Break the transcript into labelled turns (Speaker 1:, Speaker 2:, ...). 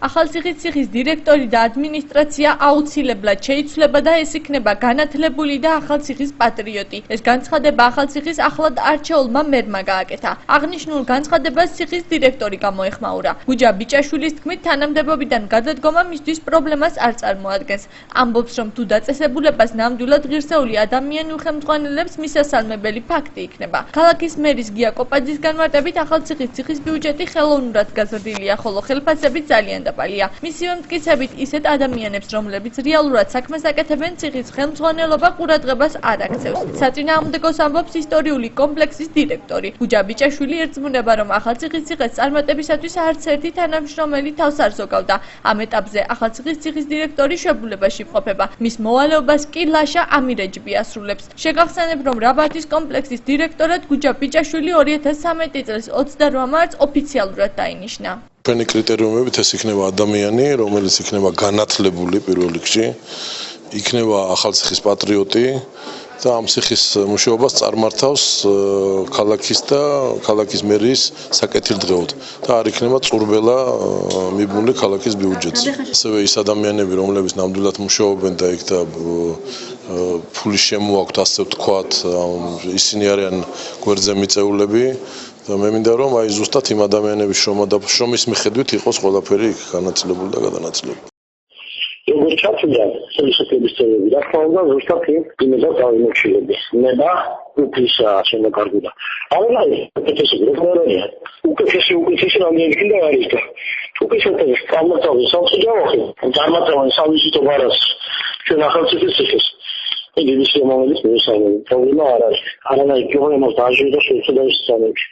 Speaker 1: ახალციხის ციხის დირექტორი და ადმინისტრაცია აუცილებლად შეიცვლება და ეს იქნება განათლებული და ახალციხის პატრიოტი. ეს განცხადება ახალციხის ახლად არჩეულმა მერმა გააკეთა. აღნიშნულ განცხადებას ციხის დირექტორი გამოეხმაურა. გუჯა ბიჭაშვილის თქმით, თანამდებობიდან გადადგომა მისთვის პრობლემას არ წარმოადგენს. ამბობს, რომ თუ დაწესებულებას ნამდვილად ღირსეული ადამიანი უხელმძღვანელებს, მისასალმებელი ფაქტი იქნება. ქალაქის მერის გია კოპაძის განმარტებით, ახალციხის ციხის ბიუჯეტი ხელოვნურად გაზრდილია, ხოლო ხელფასები ძალიან დაბალია. მისივე მტკიცებით, ისეთ ადამიანებს, რომლებიც რეალურად საქმეს აკეთებენ, ციხის ხელმძღვანელობა ყურადღებას არ აქცევს. საწინააღმდეგოს ამბობს ისტორიული კომპლექსის დირექტორი. გუჯა ბიჭაშვილი ერწმუნება, რომ ახალციხის ციხეს წარმატებისათვის არც ერთი თანამშრომელი თავს არ ზოგავდა. ამ ეტაპზე ახალციხის ციხის დირექტორი შვებულებაში იმყოფება. მის მოვალეობას კი ლაშა ამირეჯიბი ასრულებს. შეგახსენებ, რომ რაბათის კომპლექსის დირექტორად გუჯა ბიჭაშვილი 2013 წლის 28 მარტს ოფიციალურად დაინიშნა.
Speaker 2: Ჩვენი კრიტერიუმებით ეს იქნება ადამიანი, რომელიც იქნება განათლებული პირველ რიგში, იქნება ახალციხის პატრიოტი და ამ ციხის მუშაობას წარმართავს ქალაქის და ქალაქის მერის საკეთილდღეოდ და არ იქნება წურბელა მიბმული ქალაქის ბიუჯეტზე. ასევე ის ადამიანები, რომლებიც ნამდვილად მუშაობენ და იქ და ფული შემოაქვთ, ასე ვთქვათ, ისინი არიან გვერდზე მიწეულები. და მე მინდა რომ აი ზუსტად იმ ადამიანების შრომის მიხედვით იყოს ყველაფერი განაწილებული და გადანაწილებული.
Speaker 3: როგორც ჩათვლია ხელისუფლების წევრები, რა თქმა უნდა, ზუსტად იმედა დავიმოჩილები. ნება უფლისა შემოკარგუდა. ამაზე უკეთესი რეგულარია. უკეთესი რამდენი და არის და უკეთესი წარმატებული სამწუხაროა. წარმატებული სავიზიტო ბარას ჩვენ ახალციხის ციხეს. იგი ის მომენტის მისამე პრობლემა არ არის. არანაირი პრობლემა დაჟურდა შეცდომის სამებში.